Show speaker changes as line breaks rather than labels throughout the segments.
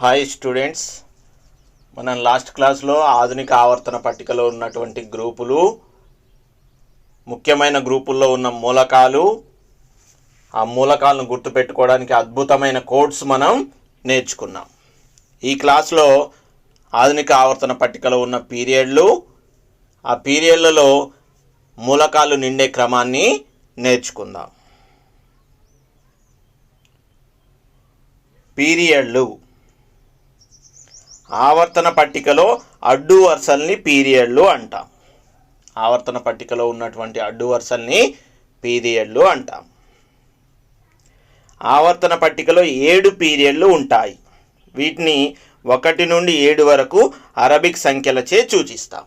Hi students, మనం last క్లాస్లో ఆధునిక ఆవర్తన పట్టికలో ఉన్నటువంటి గ్రూపులు, ముఖ్యమైన గ్రూపుల్లో ఉన్న మూలకాలు, ఆ మూలకాలను గుర్తుపెట్టుకోవడానికి అద్భుతమైన కోడ్స్ మనం నేర్చుకున్నాం. ఈ క్లాస్లో ఆధునిక ఆవర్తన పట్టికలో ఉన్న పీరియడ్లు, ఆ పీరియడ్లలో మూలకాలు నిండే క్రమాన్ని నేర్చుకుందాం. పీరియడ్లు ఆవర్తన పట్టికలో అడ్డు వరుసల్ని పీరియడ్లు అంటాం. ఆవర్తన పట్టికలో ఉన్నటువంటి అడ్డు వరుసల్ని పీరియడ్లు అంటాం. ఆవర్తన పట్టికలో 7 పీరియడ్లు ఉంటాయి. వీటిని 1 నుండి 7 వరకు అరబిక్ సంఖ్యలచే సూచిస్తాం.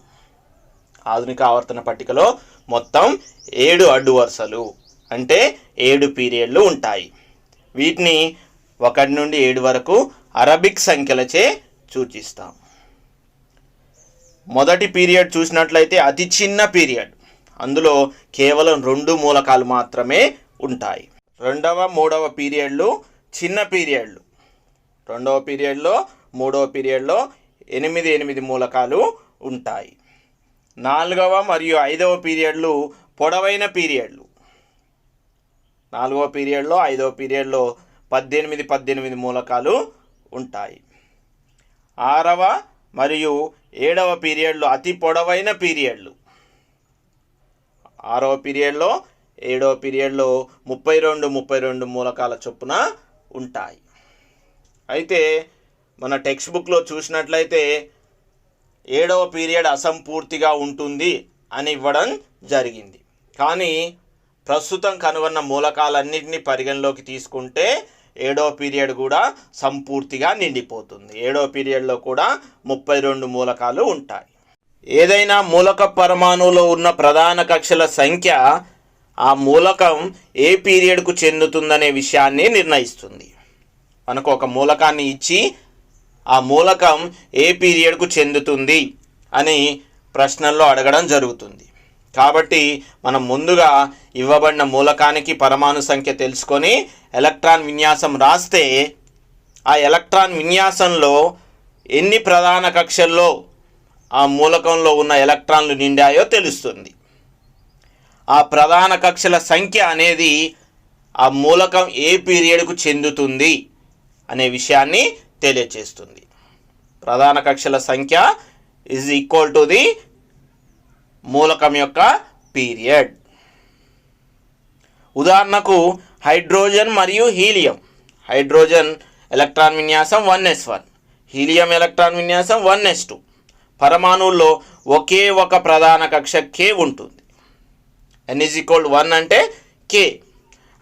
ఆధునిక ఆవర్తన పట్టికలో మొత్తం 7 అడ్డు వరుసలు అంటే 7 పీరియడ్లు ఉంటాయి. వీటిని 1 నుండి 7 వరకు అరబిక్ సంఖ్యలచే సూచిస్తాం. మొదటి పీరియడ్ చూసినట్లయితే అతి చిన్న పీరియడ్, అందులో కేవలం 2 మూలకాలు మాత్రమే ఉంటాయి. రెండవ మూడవ పీరియడ్లు చిన్న పీరియడ్లు. రెండవ పీరియడ్లో మూడవ పీరియడ్లో 8 మూలకాలు ఉంటాయి. నాలుగవ మరియు 5వ పీరియడ్లు పొడవైన పీరియడ్లు. 4వ పీరియడ్లో 5వ పీరియడ్లో 18 మూలకాలు ఉంటాయి. 6వ మరియు 7వ పీరియడ్లు అతి పొడవైన పీరియడ్లు. 6వ పీరియడ్లో 7వ పీరియడ్లో 32 మూలకాల చొప్పున ఉంటాయి. అయితే మన టెక్స్ట్ బుక్లో చూసినట్లయితే 7వ పీరియడ్ అసంపూర్తిగా ఉంటుంది అని ఇవ్వడం జరిగింది. కానీ ప్రస్తుతం కనుగొన్న మూలకాలన్నింటినీ పరిగణలోకి తీసుకుంటే 7వ పీరియడ్ కూడా సంపూర్తిగా నిండిపోతుంది. 7వ పీరియడ్లో కూడా 32 మూలకాలు ఉంటాయి. ఏదైనా మూలక పరమాణువులో ఉన్న ప్రధాన కక్షల సంఖ్య ఆ మూలకం ఏ పీరియడ్కు చెందుతుందనే విషయాన్ని నిర్ణయిస్తుంది. మనకు ఒక మూలకాన్ని ఇచ్చి ఆ మూలకం ఏ పీరియడ్కు చెందుతుంది అని ప్రశ్నల్లో అడగడం జరుగుతుంది. కాబట్టి మనం ముందుగా ఇవ్వబడిన మూలకానికి పరమాణు సంఖ్య తెలుసుకొని ఎలక్ట్రాన్ విన్యాసం రాస్తే ఆ ఎలక్ట్రాన్ విన్యాసంలో ఎన్ని ప్రధాన కక్షల్లో ఆ మూలకంలో ఉన్న ఎలక్ట్రాన్లు నిండాయో తెలుస్తుంది. ఆ ప్రధాన కక్షల సంఖ్య అనేది ఆ మూలకం ఏ పీరియడ్కు చెందుతుంది అనే విషయాన్ని తెలియచేస్తుంది. ప్రధాన కక్షల సంఖ్య ఈజ్ ఈక్వల్ టు ది మూలకం యొక్క పీరియడ్. ఉదాహరణకు హైడ్రోజన్ మరియు హీలియం. హైడ్రోజన్ ఎలక్ట్రాన్ విన్యాసం 1s1, హీలియం ఎలక్ట్రాన్ విన్యాసం 1s2. పరమాణువుల్లో ఒకే ఒక ప్రధాన కక్ష K ఉంటుంది. n=1 అంటే K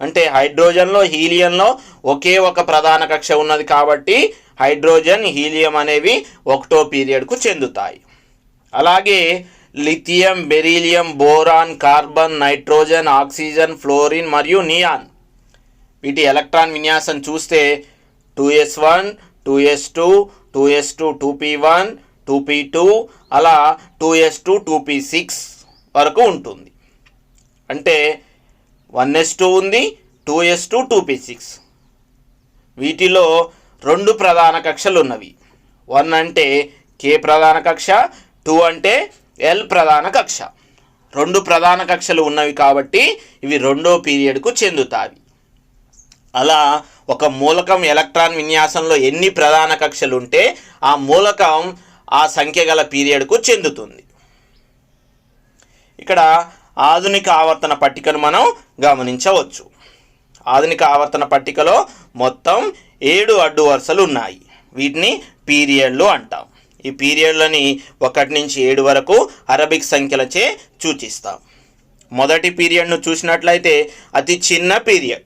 అంటే హైడ్రోజన్లో హీలియంలో ఒకే ఒక ప్రధాన కక్ష ఉన్నది కాబట్టి హైడ్రోజన్ హీలియం అనేవి 1వ పీరియడ్కు చెందుతాయి. అలాగే lithium, beryllium, boron, carbon, nitrogen, oxygen, fluorine మరియు నియాన్ వీటి ఎలక్ట్రాన్ విన్యాసం చూస్తే 2s1, 2s2, 2s2, 2p1, 2p2 అలా 2s2, 2p6 వరకు ఉంటుంది. అంటే 1s2 ఉంది, 2s2, 2p6. వీటిలో 2 ప్రధాన కక్షలు ఉన్నవి. 1 అంటే K ప్రధాన కక్ష, 2 అంటే L ప్రధాన కక్ష. 2 ప్రధాన కక్షలు ఉన్నవి కాబట్టి ఇవి 2వ పీరియడ్కు చెందుతాయి. అలా ఒక మూలకం ఎలక్ట్రాన్ విన్యాసంలో ఎన్ని ప్రధాన కక్షలు ఉంటే ఆ మూలకం ఆ సంఖ్య గల పీరియడ్కు చెందుతుంది. ఇక్కడ ఆధునిక ఆవర్తన పట్టికను మనం గమనించవచ్చు. ఆధునిక ఆవర్తన పట్టికలో మొత్తం 7 అడ్డు వరుసలు ఉన్నాయి. వీటిని పీరియడ్లు అంటాం. ఈ పీరియడ్లని 1 నుంచి 7 వరకు అరబిక్ సంఖ్యలచే సూచిస్తాం. మొదటి పీరియడ్ను చూసినట్లయితే అతి చిన్న పీరియడ్,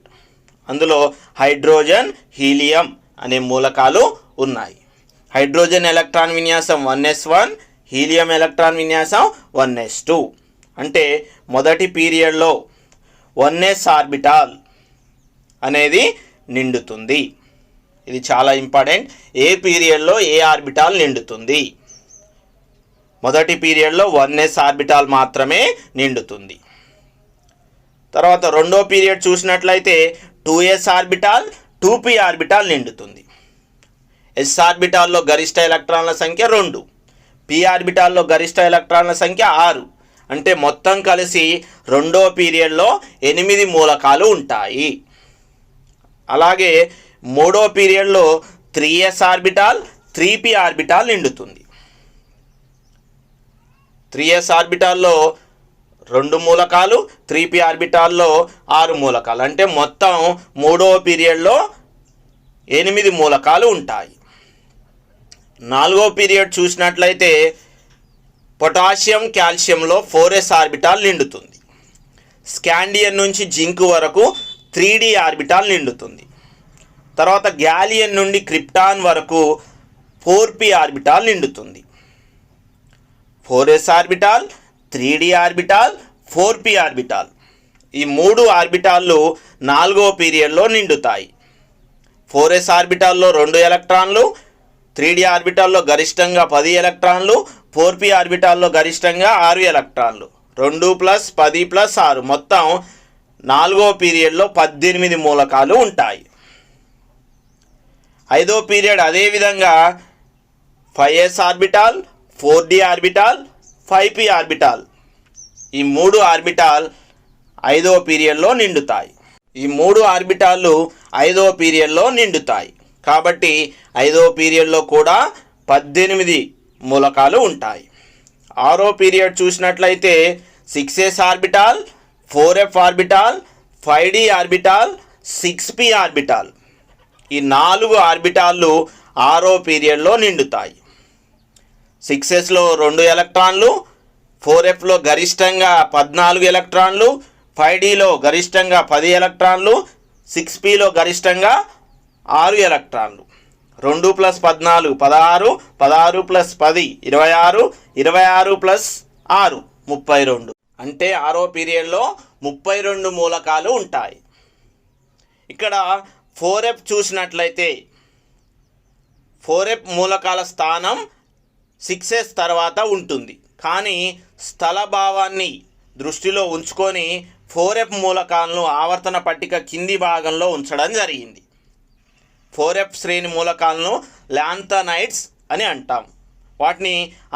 అందులో హైడ్రోజన్, హీలియం అనే మూలకాలు ఉన్నాయి. హైడ్రోజన్ ఎలక్ట్రాన్ విన్యాసం 1s1, హీలియం ఎలక్ట్రాన్ విన్యాసం 1s2. అంటే మొదటి పీరియడ్లో 1s ఆర్బిటాల్ అనేది నిండుతుంది. ఇది చాలా ఇంపార్టెంట్. ఏ పీరియడ్లో ఏ ఆర్బిటాల్ నిండుతుంది? మొదటి పీరియడ్లో 1s ఆర్బిటాల్ మాత్రమే నిండుతుంది. తర్వాత రెండో పీరియడ్ చూసినట్లయితే 2s ఆర్బిటాల్, 2p ఆర్బిటాల్ నిండుతుంది. ఎస్ ఆర్బిటాల్లో గరిష్ట ఎలక్ట్రాన్ల సంఖ్య 2, పి ఆర్బిటాల్లో గరిష్ట ఎలక్ట్రాన్ల సంఖ్య 6. అంటే మొత్తం కలిసి రెండో పీరియడ్లో 8 మూలకాలు ఉంటాయి. అలాగే మూడో పీరియడ్లో 3s ఆర్బిటాల్ 3p ఆర్బిటాల్ నిండుతుంది. 3s ఆర్బిటాల్లో 2 మూలకాలు, 3p ఆర్బిటాల్లో 6 మూలకాలు. అంటే మొత్తం మూడో పీరియడ్లో 8 మూలకాలు ఉంటాయి. నాలుగో పీరియడ్ చూసినట్లయితే పొటాషియం కాల్షియంలో 4s ఆర్బిటాల్ నిండుతుంది. స్కాండియం నుంచి జింక్ వరకు 3d ఆర్బిటాల్ నిండుతుంది. తర్వాత గ్యాలియం నుండి క్రిప్టాన్ వరకు 4p ఆర్బిటాల్ నిండుతుంది. 4s orbital, 3d orbital, 4p orbital ఈ 3 ఆర్బిటాళ్ళు నాలుగో పీరియడ్లో నిండుతాయి. 4s ఆర్బిటాల్లో 2 ఎలక్ట్రాన్లు, 3d ఆర్బిటాల్లో గరిష్టంగా 10 ఎలక్ట్రాన్లు, 4p ఆర్బిటాల్లో గరిష్టంగా 6 ఎలక్ట్రాన్లు. 2 + 10 + 6 మొత్తం నాలుగో పీరియడ్లో 18 మూలకాలు ఉంటాయి. ఐదో పీరియడ్ అదేవిధంగా 5s orbital, 4d orbital, 5p orbital ఈ 3 ఆర్బిటాల్ ఐదో పీరియడ్లో నిండుతాయి. ఈ 3 ఆర్బిటాళ్ళు ఐదో పీరియడ్లో నిండుతాయి. కాబట్టి ఐదో పీరియడ్లో కూడా 18 మూలకాలు ఉంటాయి. ఆరో పీరియడ్ చూసినట్లయితే 6s orbital, 4f orbital, 5d orbital, 6p orbital ఈ 4 ఆర్బిటాళ్ళు ఆరో పీరియడ్లో నిండుతాయి. 6sలో 2 ఎలక్ట్రాన్లు, 4fలో గరిష్టంగా 14 ఎలక్ట్రాన్లు, 5dలో గరిష్టంగా 10 ఎలక్ట్రాన్లు, 6pలో గరిష్టంగా 6 ఎలక్ట్రాన్లు. 2 + 14 16, 16 + 10 26, 26 + 6 32. అంటే ఆరో పీరియడ్లో 32 మూలకాలు ఉంటాయి. ఇక్కడ 4f చూసినట్లయితే 4f మూలకాల స్థానం 6s తర్వాత ఉంటుంది. కానీ స్థల భావాన్ని దృష్టిలో ఉంచుకొని 4f మూలకాలను ఆవర్తన పట్టిక కింది భాగంలో ఉంచడం జరిగింది. 4f శ్రేణి మూలకాలను ల్యాంథనైడ్స్ అని అంటాం. వాటిని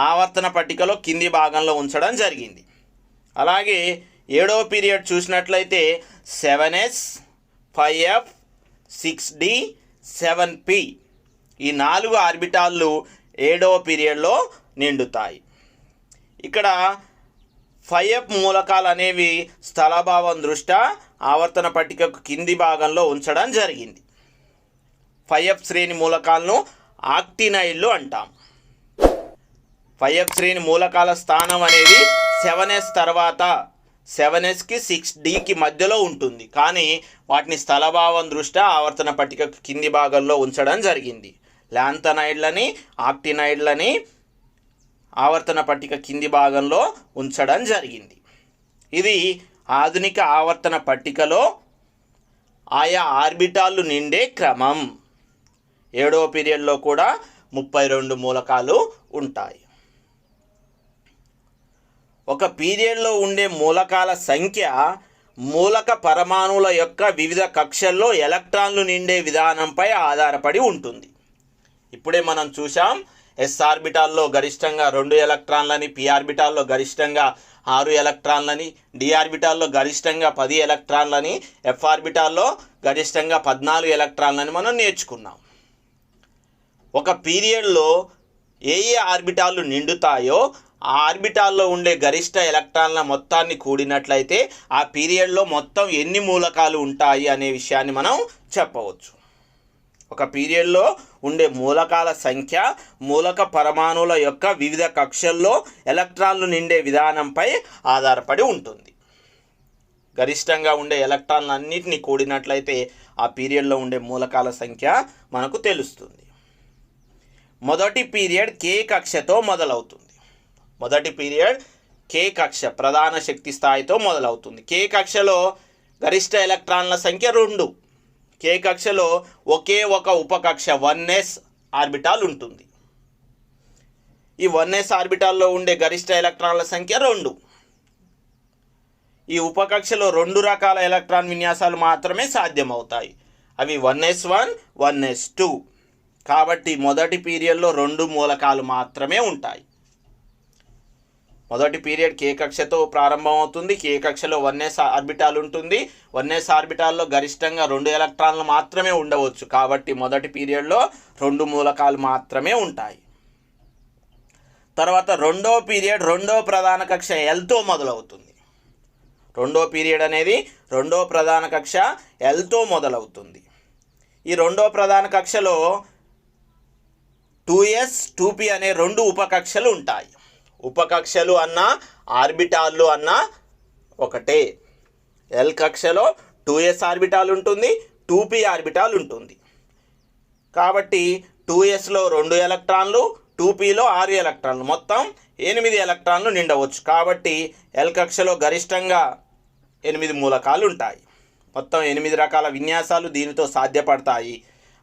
ఆవర్తన పట్టికలో కింది భాగంలో ఉంచడం జరిగింది. అలాగే ఏడవ పీరియడ్ చూసినట్లయితే 7s, 5f, 6d, 7p ఈ 4 ఆర్బిటాళ్ళు ఏడవ పీరియడ్లో నిండుతాయి. ఇక్కడ 5f మూలకాలు అనేవి స్థలభావం దృష్ట్యా ఆవర్తన పట్టికకు కింది భాగంలో ఉంచడం జరిగింది. 5f శ్రేణి మూలకాలను ఆక్టినైడ్లు అంటాం. 5f శ్రేణి మూలకాల స్థానం అనేది 7s తర్వాత 7sకి 6dకి మధ్యలో ఉంటుంది. కానీ వాటిని స్థలభావం దృష్ట్యా ఆవర్తన పట్టికకు కింది భాగంలో ఉంచడం జరిగింది. ల్యాంథనైడ్లని, ఆక్టినైడ్లని ఆవర్తన పట్టిక కింది భాగంలో ఉంచడం జరిగింది. ఇది ఆధునిక ఆవర్తన పట్టికలో ఆయా ఆర్బిటాళ్ళు నిండే క్రమం. ఏడవ పీరియడ్లో కూడా 32 మూలకాలు ఉంటాయి. ఒక పీరియడ్లో ఉండే మూలకాల సంఖ్య మూలక పరమాణువుల యొక్క వివిధ కక్షల్లో ఎలక్ట్రాన్లు నిండే విధానంపై ఆధారపడి ఉంటుంది. ఇప్పుడే మనం చూసాం ఎస్ ఆర్బిటాల్లో గరిష్టంగా 2 ఎలక్ట్రాన్లని, పి ఆర్బిటాల్లో గరిష్టంగా 6 ఎలక్ట్రాన్లని, డి ఆర్బిటాల్లో గరిష్టంగా 10 ఎలక్ట్రాన్లని, ఎఫ్ ఆర్బిటాల్లో గరిష్టంగా 14 ఎలక్ట్రాన్లని మనం నేర్చుకున్నాం. ఒక పీరియడ్లో ఏ ఆర్బిటాలు నిండుతాయో ఆ ఆర్బిటాల్లో ఉండే గరిష్ట ఎలక్ట్రాన్ల మొత్తాన్ని కూడినట్లయితే ఆ పీరియడ్లో మొత్తం ఎన్ని మూలకాలు ఉంటాయి అనే విషయాన్ని మనం చెప్పవచ్చు. ఒక పీరియడ్లో ఉండే మూలకాల సంఖ్య మూలక పరమాణువుల యొక్క వివిధ కక్షల్లో ఎలక్ట్రాన్లు నిండే విధానంపై ఆధారపడి ఉంటుంది. గరిష్టంగా ఉండే ఎలక్ట్రాన్లన్నింటినీ కూడినట్లయితే ఆ పీరియడ్లో ఉండే మూలకాల సంఖ్య మనకు తెలుస్తుంది. మొదటి పీరియడ్ కే కక్షతో మొదలవుతుంది. మొదటి పీరియడ్ కే కక్ష ప్రధాన శక్తి స్థాయితో మొదలవుతుంది. కే కక్షలో గరిష్ట ఎలక్ట్రాన్ల సంఖ్య 2. కే కక్షలో ఒకే ఒక ఉపకక్ష 1s ఆర్బిటాల్ ఉంటుంది. ఈ 1s ఆర్బిటాల్లో ఉండే గరిష్ట ఎలక్ట్రాన్ల సంఖ్య 2. ఈ ఉపకక్షలో 2 రకాల ఎలక్ట్రాన్ విన్యాసాలు మాత్రమే సాధ్యమవుతాయి. అవి 1s1, 1s2. కాబట్టి మొదటి పీరియడ్లో 2 మూలకాలు మాత్రమే ఉంటాయి. మొదటి పీరియడ్ K కక్షతో ప్రారంభమవుతుంది. K కక్షలో 1s ఆర్బిటాల్ ఉంటుంది. 1s ఆర్బిటాల్లో గరిష్టంగా 2 ఎలక్ట్రాన్లు మాత్రమే ఉండవచ్చు. కాబట్టి మొదటి పీరియడ్లో 2 మూలకాలు మాత్రమే ఉంటాయి. తర్వాత రెండో పీరియడ్ రెండో ప్రధాన కక్ష Lతో మొదలవుతుంది. రెండో పీరియడ్ అనేది రెండో ప్రధాన కక్ష Lతో మొదలవుతుంది. ఈ రెండో ప్రధాన కక్షలో 2s 2p అనే 2 ఉపకక్షలు ఉంటాయి. ఉపకక్షలు అన్న ఆర్బిటాళ్ళు అన్న ఒకటే. L కక్షలో 2s ఆర్బిటాల్ ఉంటుంది, 2p ఆర్బిటాల్ ఉంటుంది. కాబట్టి 2sలో 2 ఎలక్ట్రాన్లు, 2pలో 6 ఎలక్ట్రాన్లు, మొత్తం 8 ఎలక్ట్రాన్లు నిండవచ్చు. కాబట్టి L కక్షలో గరిష్టంగా 8 మూలకాలు ఉంటాయి. మొత్తం 8 రకాల విన్యాసాలు దీనితో సాధ్యపడతాయి.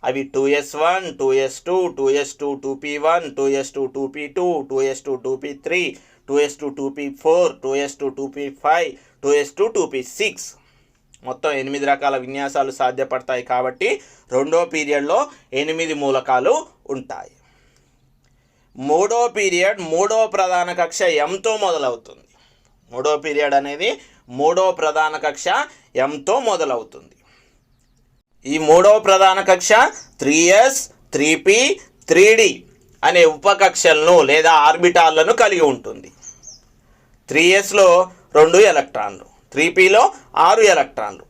అవి 2s1, 2s2, 2s2 2p1, 2s2 2p2, 2s2 2p3, 2s2 2p4, 2s2 2p5, 2s2 2p6. మొత్తం 8 రకాల విన్యాసాలు సాధ్యపడతాయి. కాబట్టి రెండో పీరియడ్లో 8 మూలకాలు ఉంటాయి. మూడో పీరియడ్ మూడో ప్రధాన కక్ష Mతో మొదలవుతుంది. మూడో పీరియడ్ అనేది మూడో ప్రధాన కక్ష Mతో మొదలవుతుంది. ఈ మూడో ప్రధాన కక్ష 3s 3p 3d అనే ఉపకక్షలను లేదా ఆర్బిటాళ్లను కలిగి ఉంటుంది. 3sలో 2 ఎలక్ట్రాన్లు, 3pలో 6 ఎలక్ట్రాన్లు.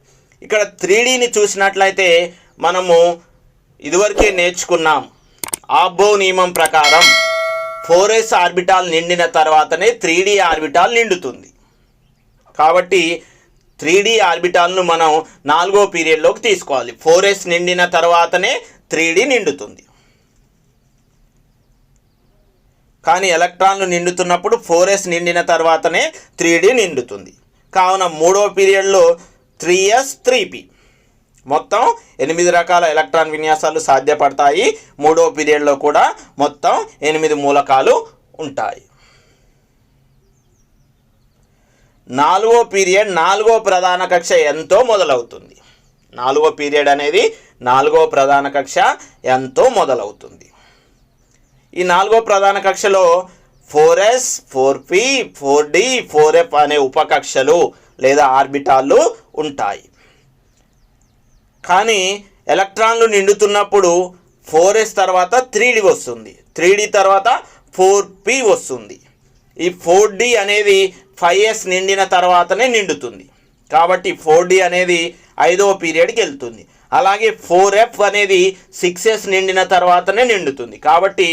ఇక్కడ 3dని చూసినట్లయితే మనము ఇదివరకే నేర్చుకున్నాం. ఆబ్బో నియమం ప్రకారం 4s ఆర్బిటాల్ నిండిన తర్వాతనే 3d ఆర్బిటాల్ నిండుతుంది. కాబట్టి 3d ఆర్బిటాల్ను మనం 4వ పీరియడ్లోకి తీసుకోవాలి. 4s నిండిన తర్వాతనే 3d నిండుతుంది. కానీ ఎలక్ట్రాన్లు నిండుతున్నప్పుడు 4s నిండిన తర్వాతనే 3d నిండుతుంది. కావున మూడవ పీరియడ్లో 3s 3p మొత్తం 8 రకాల ఎలక్ట్రాన్ విన్యాసాలు సాధ్యపడతాయి. మూడవ పీరియడ్లో కూడా మొత్తం 8 మూలకాలు ఉంటాయి. నాలుగో పీరియడ్ నాలుగో ప్రధాన కక్ష Nతో మొదలవుతుంది. నాలుగో పీరియడ్ అనేది నాలుగో ప్రధాన కక్ష Nతో మొదలవుతుంది. ఈ నాలుగో ప్రధాన కక్షలో 4s 4p 4d 4f అనే ఉపకక్షలు లేదా ఆర్బిటాళ్ళు ఉంటాయి. కానీ ఎలక్ట్రాన్లు నిండుతున్నప్పుడు 4s తర్వాత 3d వస్తుంది, 3d తర్వాత 4p వస్తుంది. ఈ 4d అనేది 5s నిండిన తర్వాతనే నిండుతుంది. కాబట్టి 4d అనేది 5వ పీరియడ్కి వెళ్తుంది. అలాగే 4f అనేది 6s నిండిన తర్వాతనే నిండుతుంది. కాబట్టి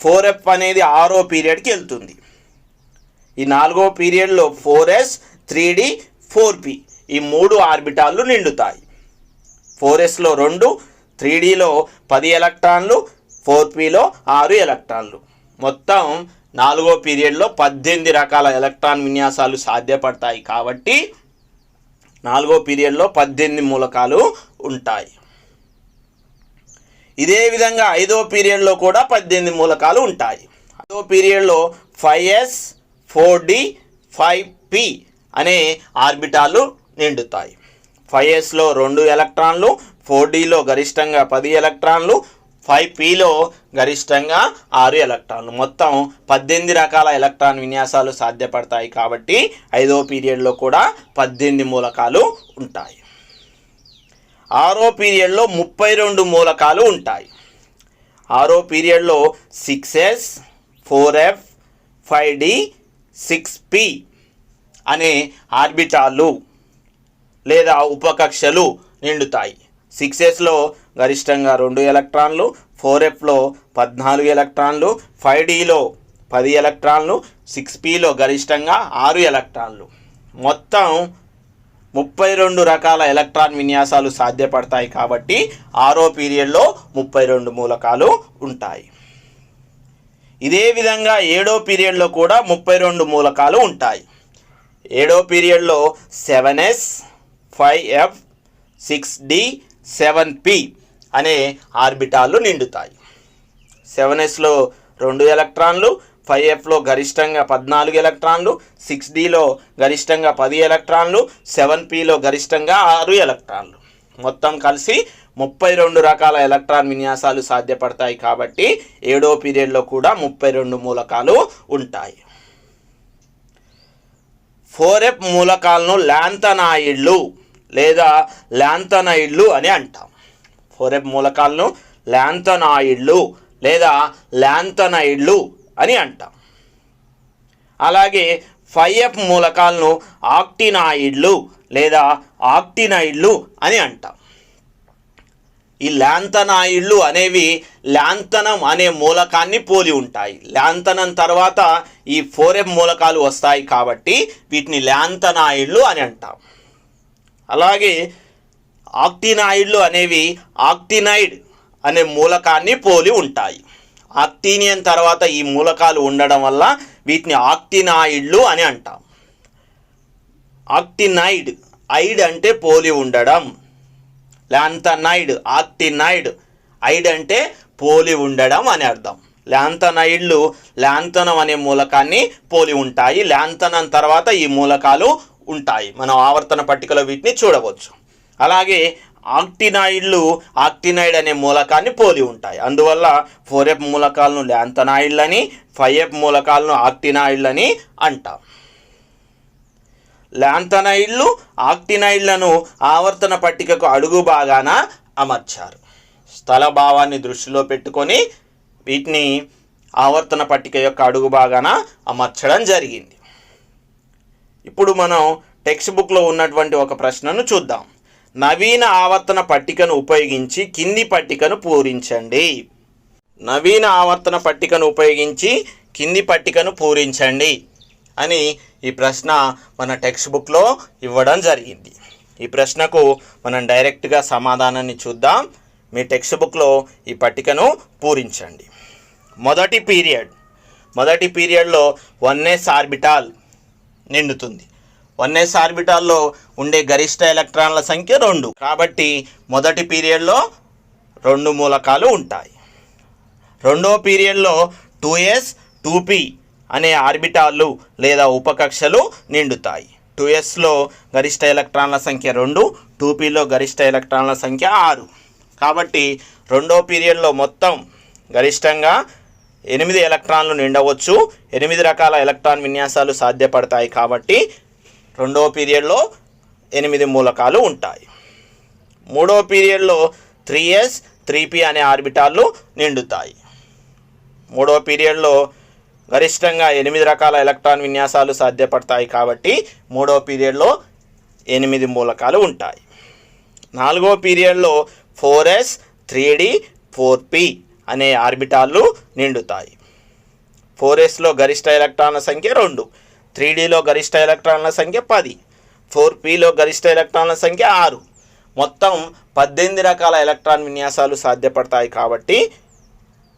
4f అనేది 6వ పీరియడ్కి వెళ్తుంది. ఈ 4వ పీరియడ్లో 4s 3d 4p ఈ 3 ఆర్బిటాళ్ళు నిండుతాయి. 4sలో 2, 3dలో 10 ఎలక్ట్రాన్లు, 4pలో 6 ఎలక్ట్రాన్లు. మొత్తం 4వ పీరియడ్లో 18 రకాల ఎలక్ట్రాన్ విన్యాసాలు సాధ్యపడతాయి. కాబట్టి 4వ పీరియడ్లో 18 మూలకాలు ఉంటాయి. ఇదే విధంగా 5వ పీరియడ్లో కూడా 18 మూలకాలు ఉంటాయి. 5వ పీరియడ్లో 5s 4d 5p అనే ఆర్బిటాలు నిండుతాయి. 5sలో 2 ఎలక్ట్రాన్లు, 4dలో గరిష్టంగా 10 ఎలక్ట్రాన్లు, 5pలో గరిష్టంగా 6 ఎలక్ట్రాన్లు. మొత్తం 18 రకాల ఎలక్ట్రాన్ విన్యాసాలు సాధ్యపడతాయి. కాబట్టి 5వ పీరియడ్లో కూడా 18 మూలకాలు ఉంటాయి. 6వ పీరియడ్లో 32 మూలకాలు ఉంటాయి. 6వ పీరియడ్లో 6s 4f 5d 6p అనే ఆర్బిటాలు లేదా ఉపకక్షలు నిండుతాయి. 6sలో గరిష్టంగా 2 ఎలక్ట్రాన్లు, 4fలో 14 ఎలక్ట్రాన్లు, 5dలో 10 ఎలక్ట్రాన్లు, 6pలో గరిష్టంగా 6 ఎలక్ట్రాన్లు. మొత్తం 32 రకాల ఎలక్ట్రాన్ విన్యాసాలు సాధ్యపడతాయి. కాబట్టి 6వ పీరియడ్లో 32 మూలకాలు ఉంటాయి. ఇదే విధంగా 7వ పీరియడ్లో కూడా 32 మూలకాలు ఉంటాయి. 7వ పీరియడ్లో 7s 5f 6d 7p అనే ఆర్బిటాలు నిండుతాయి. 7sలో 2 ఎలక్ట్రాన్లు, 5fలో గరిష్టంగా 14 ఎలక్ట్రాన్లు, 6dలో గరిష్టంగా 10 ఎలక్ట్రాన్లు, 7pలో గరిష్టంగా 6 ఎలక్ట్రాన్లు. మొత్తం కలిసి 32 రకాల ఎలక్ట్రాన్ విన్యాసాలు సాధ్యపడతాయి కాబట్టి 7వ పీరియడ్లో కూడా 32 మూలకాలు ఉంటాయి. 4f మూలకాలను లాంథనాయిడ్లు లేదా లాంథనైడ్లు అని అంటాం. 4f మూలకాలను లాంథనాయిడ్లు లేదా లాంథనైడ్లు అని అంటాం. అలాగే 5f మూలకాలను ఆక్టినాయిడ్లు లేదా ఆక్టినైడ్లు అని అంటాం. ఈ లాంథనాయిడ్లు అనేవి లాంథనం అనే మూలకాన్ని పోలి ఉంటాయి. లాంథనం తర్వాత ఈ 4f మూలకాలు వస్తాయి కాబట్టి వీటిని లాంథనాయిడ్లు అని అంటాం. అలాగే ఆక్టినాయిడ్లు అనేవి ఆక్టినైడ్ అనే మూలకాన్ని పోలి ఉంటాయి. ఆక్టీనియన్ తర్వాత ఈ మూలకాలు ఉండడం వల్ల వీటిని ఆక్టినాయిడ్లు అని అంటాం. ఆక్టినైడ్, ఐడ్ అంటే పోలి ఉండడం, లాంథనైడ్, ఆక్టినైడ్, ఐడ్ అంటే పోలి ఉండడం అని అర్థం. లాంథనైడ్లు లాంథనం అనే మూలకాన్ని పోలి ఉంటాయి. లాంథనం తర్వాత ఈ మూలకాలు ఉంటాయి. మనం ఆవర్తన పట్టికలో వీటిని చూడవచ్చు. అలాగే ఆక్టినాయిడ్లు ఆక్టినైడ్ అనే మూలకాన్ని పోలి ఉంటాయి. అందువల్ల 4f మూలకాలను లాంథనాయిడ్లని, 5f మూలకాలను ఆక్టినాయిడ్లని అంటాం. లాంథనైడ్లు ఆక్టినైడ్లను ఆవర్తన పట్టికకు అడుగు భాగాన అమర్చారు. స్థల భావాన్ని దృష్టిలో పెట్టుకొని వీటిని ఆవర్తన పట్టిక యొక్క అడుగు భాగాన అమర్చడం జరిగింది. ఇప్పుడు మనం టెక్స్ట్ బుక్లో ఉన్నటువంటి ఒక ప్రశ్నను చూద్దాం. నవీన ఆవర్తన పట్టికను ఉపయోగించి కింది పట్టికను పూరించండి. నవీన ఆవర్తన పట్టికను ఉపయోగించి కింది పట్టికను పూరించండి అని ఈ ప్రశ్న మన టెక్స్ట్ బుక్లో ఇవ్వడం జరిగింది. ఈ ప్రశ్నకు మనం డైరెక్ట్గా సమాధానాన్ని చూద్దాం. మీ టెక్స్ట్ బుక్లో ఈ పట్టికను పూరించండి. మొదటి పీరియడ్లో 1s ఆర్బిటాల్ నిండుతుంది. 1s ఆర్బిటాల్లో ఉండే గరిష్ట ఎలక్ట్రాన్ల సంఖ్య 2. కాబట్టి మొదటి పీరియడ్లో 2 మూలకాలు ఉంటాయి. రెండవ పీరియడ్లో 2s 2p అనే ఆర్బిటాళ్ళు లేదా ఉపకక్షలు నిండుతాయి. 2sలో గరిష్ట ఎలక్ట్రాన్ల సంఖ్య 2, 2pలో గరిష్ట ఎలక్ట్రాన్ల సంఖ్య 6. కాబట్టి రెండవ పీరియడ్లో మొత్తం గరిష్టంగా 8 ఎలక్ట్రాన్లు నిండవచ్చు. 8 రకాల ఎలక్ట్రాన్ విన్యాసాలు సాధ్యపడతాయి కాబట్టి రెండవ పీరియడ్లో 8 మూలకాలు ఉంటాయి. మూడవ పీరియడ్లో 3s 3p అనే ఆర్బిటాళ్ళు నిండుతాయి. మూడవ పీరియడ్లో గరిష్టంగా 8 రకాల ఎలక్ట్రాన్ విన్యాసాలు సాధ్యపడతాయి కాబట్టి మూడవ పీరియడ్లో 8 మూలకాలు ఉంటాయి. నాలుగవ పీరియడ్లో 4s 3d 4p అనే ఆర్బిటాళ్ళు నిండుతాయి. 4sలో గరిష్ట ఎలక్ట్రాన్ల సంఖ్య 2, 3dలో గరిష్ట ఎలక్ట్రాన్ల సంఖ్య 10, 4pలో గరిష్ట ఎలక్ట్రాన్ల సంఖ్య 6. మొత్తం 18 రకాల ఎలక్ట్రాన్ విన్యాసాలు సాధ్యపడతాయి కాబట్టి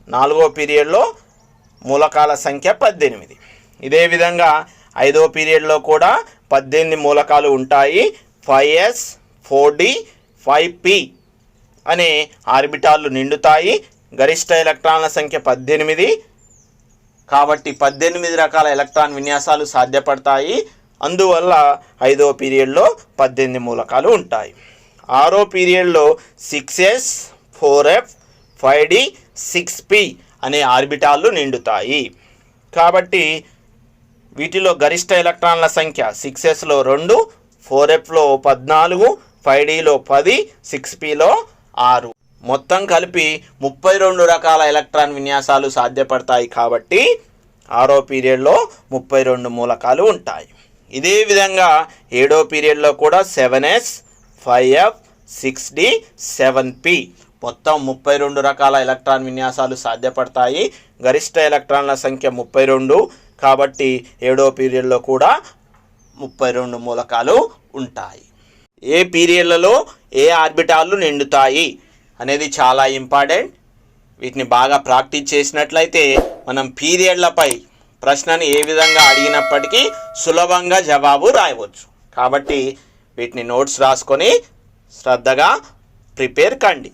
నాలుగవ పీరియడ్లో మూలకాల సంఖ్య 18. ఇదే విధంగా ఐదవ పీరియడ్లో కూడా 18 మూలకాలు ఉంటాయి. 5s 4d 5p అనే ఆర్బిటాళ్ళు నిండుతాయి. గరిష్ట ఎలక్ట్రాన్ల సంఖ్య 18 కాబట్టి 18 రకాల ఎలక్ట్రాన్ విన్యాసాలు సాధ్యపడతాయి. అందువల్ల ఐదవ పీరియడ్లో 18 మూలకాలు ఉంటాయి. ఆరో పీరియడ్లో 6s 4f 5d 6p అనే ఆర్బిటాళ్ళు నిండుతాయి. కాబట్టి వీటిలో గరిష్ట ఎలక్ట్రాన్ల సంఖ్య 6sలో 2, 4fలో 14, 5dలో 10, 6pలో 6. మొత్తం కలిపి 32 రకాల ఎలక్ట్రాన్ విన్యాసాలు సాధ్యపడతాయి కాబట్టి ఆరో పీరియడ్లో 32 మూలకాలు ఉంటాయి. ఇదే విధంగా ఏడో పీరియడ్లో కూడా 7s 5f 6d 7p మొత్తం 32 రకాల ఎలక్ట్రాన్ విన్యాసాలు సాధ్యపడతాయి. గరిష్ట ఎలక్ట్రాన్ల సంఖ్య 32 కాబట్టి ఏడో పీరియడ్లో కూడా 32 మూలకాలు ఉంటాయి. ఏ పీరియడ్లలో ఏ ఆర్బిటాళ్ళు నిండుతాయి అనేది చాలా ఇంపార్టెంట్. వీటిని బాగా ప్రాక్టీస్ చేసినట్లయితే మనం పీరియడ్లపై ప్రశ్నని ఏ విధంగా అడిగినప్పటికీ సులభంగా జవాబు రాయవచ్చు. కాబట్టి వీటిని నోట్స్ రాసుకొని శ్రద్ధగా ప్రిపేర్ కండి.